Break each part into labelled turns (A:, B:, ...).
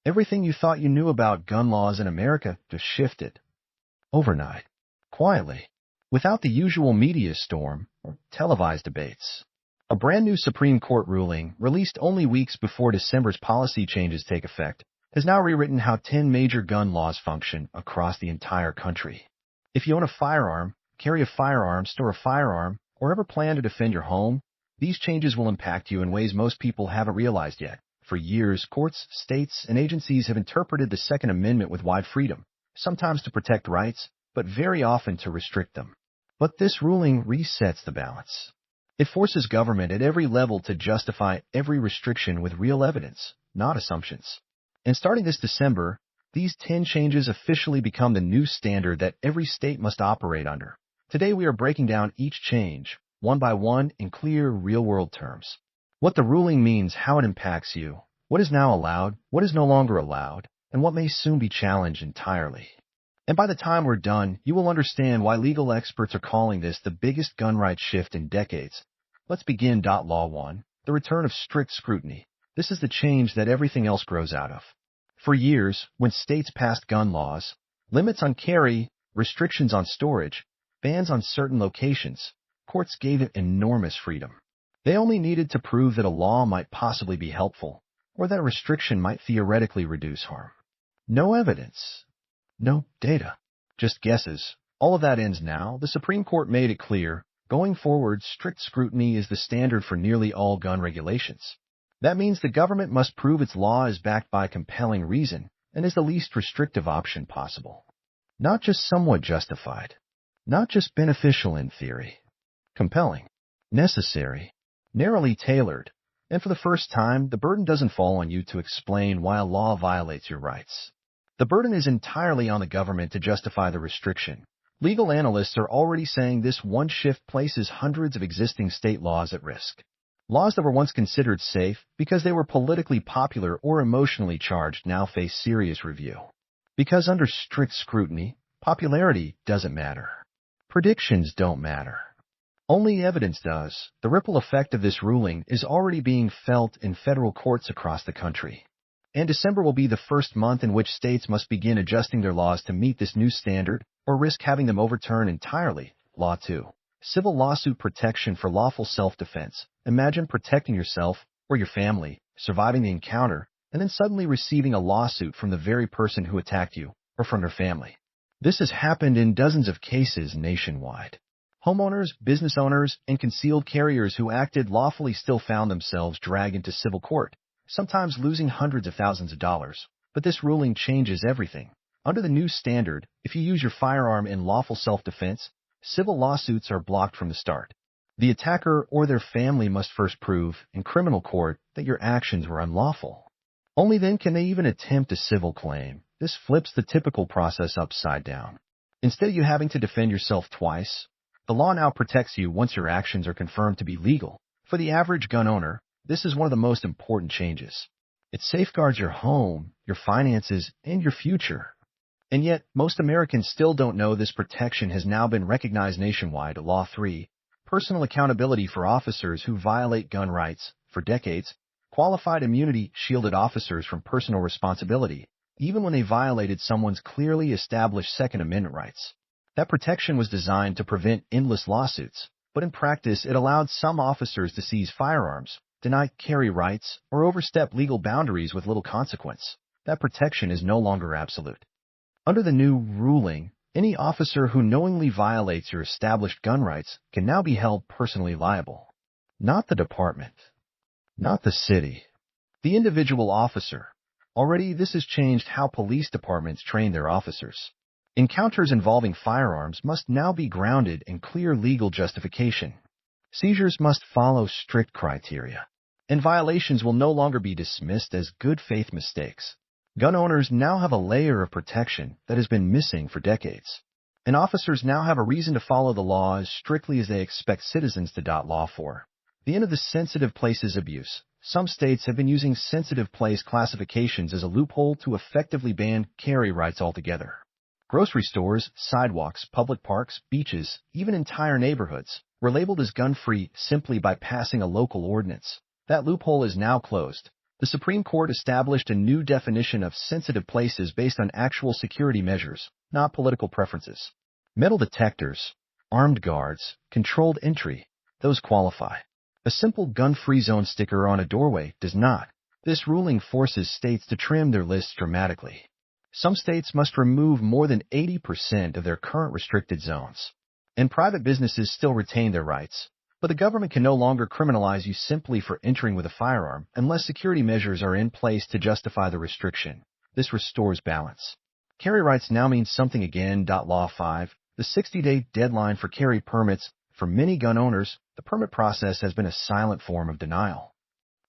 A: Everything you thought you knew about gun laws in America just shifted. Overnight. Quietly. Without the usual media storm or televised debates. A brand new Supreme Court ruling, released only weeks before December's policy changes take effect, has now rewritten how 10 major gun laws function across the entire country. If you own a firearm, carry a firearm, store a firearm, or ever plan to defend your home, these changes will impact you in ways most people haven't realized yet. For years, courts, states, and agencies have interpreted the Second Amendment with wide freedom, sometimes to protect rights, but very often to restrict them. But this ruling resets the balance. It forces government at every level to justify every restriction with real evidence, not assumptions. And starting this December, these 10 changes officially become the new standard that every state must operate under. Today we are breaking down each change, one by one, in clear, real-world terms. What the ruling means, how it impacts you, what is now allowed, what is no longer allowed, and what may soon be challenged entirely. And by the time we're done, you will understand why legal experts are calling this the biggest gun rights shift in decades. Let's begin. Law 1. The return of strict scrutiny. This is the change that everything else grows out of. For years, when states passed gun laws, limits on carry, restrictions on storage, bans on certain locations, courts gave it enormous freedom. They only needed to prove that a law might possibly be helpful, or that a restriction might theoretically reduce harm. No evidence. No data. Just guesses. All of that ends now. The Supreme Court made it clear, going forward, strict scrutiny is the standard for nearly all gun regulations. That means the government must prove its law is backed by compelling reason and is the least restrictive option possible. Not just somewhat justified. Not just beneficial in theory. Compelling. Necessary. Narrowly tailored. And for the first time, the burden doesn't fall on you to explain why a law violates your rights. The burden is entirely on the government to justify the restriction. Legal analysts are already saying this one shift places hundreds of existing state laws at risk. Laws that were once considered safe because they were politically popular or emotionally charged now face serious review. Because under strict scrutiny, popularity doesn't matter. Predictions don't matter. Only evidence does. The ripple effect of this ruling is already being felt in federal courts across the country. And December will be the first month in which states must begin adjusting their laws to meet this new standard or risk having them overturned entirely. Law 2. Civil lawsuit protection for lawful self-defense. Imagine protecting yourself or your family, surviving the encounter, and then suddenly receiving a lawsuit from the very person who attacked you or from their family. This has happened in dozens of cases nationwide. Homeowners, business owners, and concealed carriers who acted lawfully still found themselves dragged into civil court, sometimes losing hundreds of thousands of dollars. But this ruling changes everything. Under the new standard, if you use your firearm in lawful self-defense, civil lawsuits are blocked from the start. The attacker or their family must first prove, in criminal court, that your actions were unlawful. Only then can they even attempt a civil claim. This flips the typical process upside down. Instead of you having to defend yourself twice, the law now protects you once your actions are confirmed to be legal. For the average gun owner, this is one of the most important changes. It safeguards your home, your finances, and your future. And yet, most Americans still don't know this protection has now been recognized nationwide. Law 3. Personal accountability for officers who violate gun rights. For decades, qualified immunity shielded officers from personal responsibility, even when they violated someone's clearly established Second Amendment rights. That protection was designed to prevent endless lawsuits, but in practice it allowed some officers to seize firearms, deny carry rights, or overstep legal boundaries with little consequence. That protection is no longer absolute. Under the new ruling, any officer who knowingly violates your established gun rights can now be held personally liable. Not the department. Not the city. The individual officer. Already, this has changed how police departments train their officers. Encounters involving firearms must now be grounded in clear legal justification. Seizures must follow strict criteria. And violations will no longer be dismissed as good faith mistakes. Gun owners now have a layer of protection that has been missing for decades. And officers now have a reason to follow the law as strictly as they expect citizens to. Law 4. The end of the sensitive places abuse. Some states have been using sensitive place classifications as a loophole to effectively ban carry rights altogether. Grocery stores, sidewalks, public parks, beaches, even entire neighborhoods were labeled as gun-free simply by passing a local ordinance. That loophole is now closed. The Supreme Court established a new definition of sensitive places based on actual security measures, not political preferences. Metal detectors, armed guards, controlled entry, those qualify. A simple gun-free zone sticker on a doorway does not. This ruling forces states to trim their lists dramatically. Some states must remove more than 80% of their current restricted zones. And private businesses still retain their rights. But the government can no longer criminalize you simply for entering with a firearm unless security measures are in place to justify the restriction. This restores balance. Carry rights now means something again. Law 5. The 60-day deadline for carry permits. For many gun owners, the permit process has been a silent form of denial.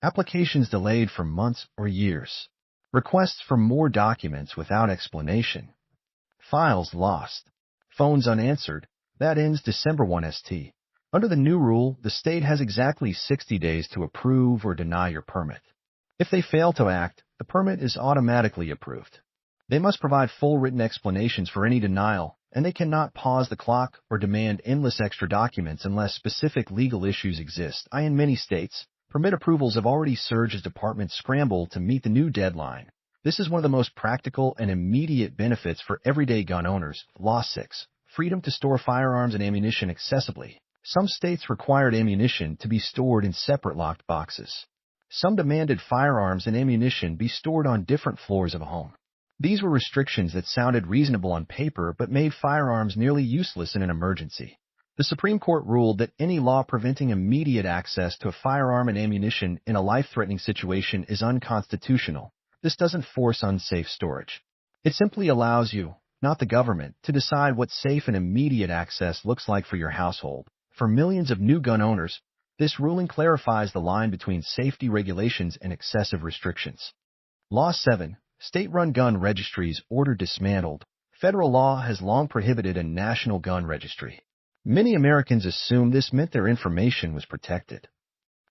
A: Applications delayed for months or years. Requests for more documents without explanation. Files lost. Phones unanswered. That ends December 1 st. Under the new rule, the state has exactly 60 days to approve or deny your permit. If they fail to act, the permit is automatically approved. They must provide full written explanations for any denial, and they cannot pause the clock or demand endless extra documents unless specific legal issues exist. In many states, permit approvals have already surged as departments scramble to meet the new deadline. This is one of the most practical and immediate benefits for everyday gun owners. Law 6. Freedom to store firearms and ammunition accessibly. Some states required ammunition to be stored in separate locked boxes. Some demanded firearms and ammunition be stored on different floors of a home. These were restrictions that sounded reasonable on paper but made firearms nearly useless in an emergency. The Supreme Court ruled that any law preventing immediate access to a firearm and ammunition in a life-threatening situation is unconstitutional. This doesn't force unsafe storage. It simply allows you, not the government, to decide what safe and immediate access looks like for your household. For millions of new gun owners, this ruling clarifies the line between safety regulations and excessive restrictions. Law 7. State-run gun registries ordered dismantled. Federal law has long prohibited a national gun registry. Many Americans assumed this meant their information was protected.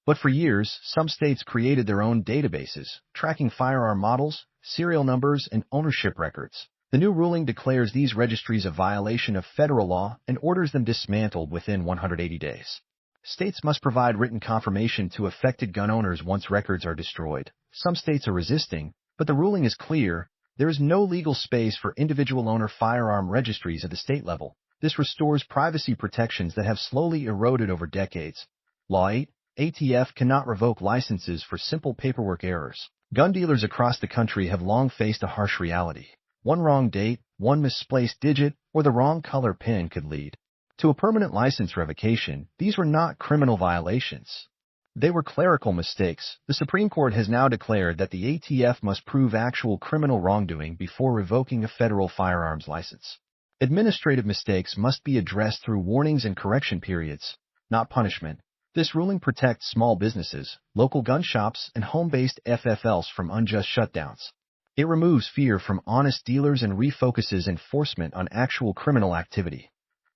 A: But for years, some states created their own databases, tracking firearm models, serial numbers, and ownership records. The new ruling declares these registries a violation of federal law and orders them dismantled within 180 days. States must provide written confirmation to affected gun owners once records are destroyed. Some states are resisting, but the ruling is clear. There is no legal space for individual owner firearm registries at the state level. This restores privacy protections that have slowly eroded over decades. Law 8. ATF cannot revoke licenses for simple paperwork errors. Gun dealers across the country have long faced a harsh reality. One wrong date, one misplaced digit, or the wrong color pin could lead to a permanent license revocation. These were not criminal violations. They were clerical mistakes. The Supreme Court has now declared that the ATF must prove actual criminal wrongdoing before revoking a federal firearms license. Administrative mistakes must be addressed through warnings and correction periods, not punishment. This ruling protects small businesses, local gun shops, and home-based FFLs from unjust shutdowns. It removes fear from honest dealers and refocuses enforcement on actual criminal activity.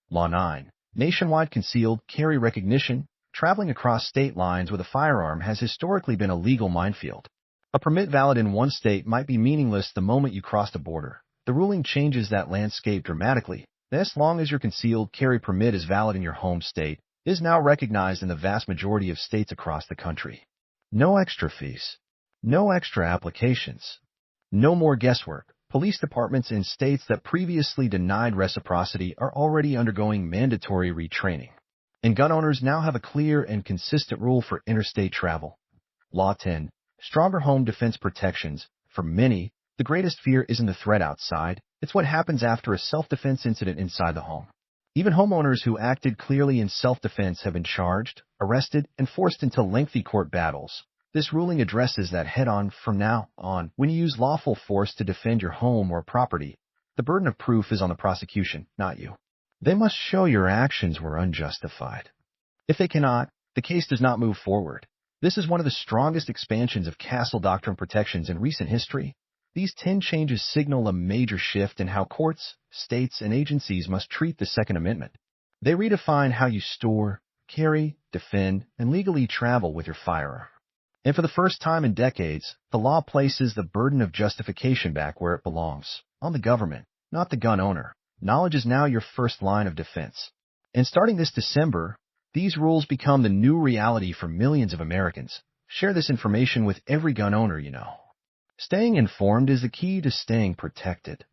A: Law 9. Nationwide concealed carry recognition. Traveling across state lines with a firearm has historically been a legal minefield. A permit valid in one state might be meaningless the moment you cross the border. The ruling changes that landscape dramatically. As long as your concealed carry permit is valid in your home state, it is now recognized in the vast majority of states across the country. No extra fees. No extra applications. No more guesswork. Police departments in states that previously denied reciprocity are already undergoing mandatory retraining. And gun owners now have a clear and consistent rule for interstate travel. Law 10. Stronger home defense protections. For many, the greatest fear isn't the threat outside, it's what happens after a self-defense incident inside the home. Even homeowners who acted clearly in self-defense have been charged, arrested, and forced into lengthy court battles. This ruling addresses that head-on. From now on, when you use lawful force to defend your home or property, the burden of proof is on the prosecution, not you. They must show your actions were unjustified. If they cannot, the case does not move forward. This is one of the strongest expansions of Castle Doctrine protections in recent history. These 10 changes signal a major shift in how courts, states, and agencies must treat the Second Amendment. They redefine how you store, carry, defend, and legally travel with your firearm. And for the first time in decades, the law places the burden of justification back where it belongs, on the government, not the gun owner. Knowledge is now your first line of defense. And starting this December, these rules become the new reality for millions of Americans. Share this information with every gun owner you know. Staying informed is the key to staying protected.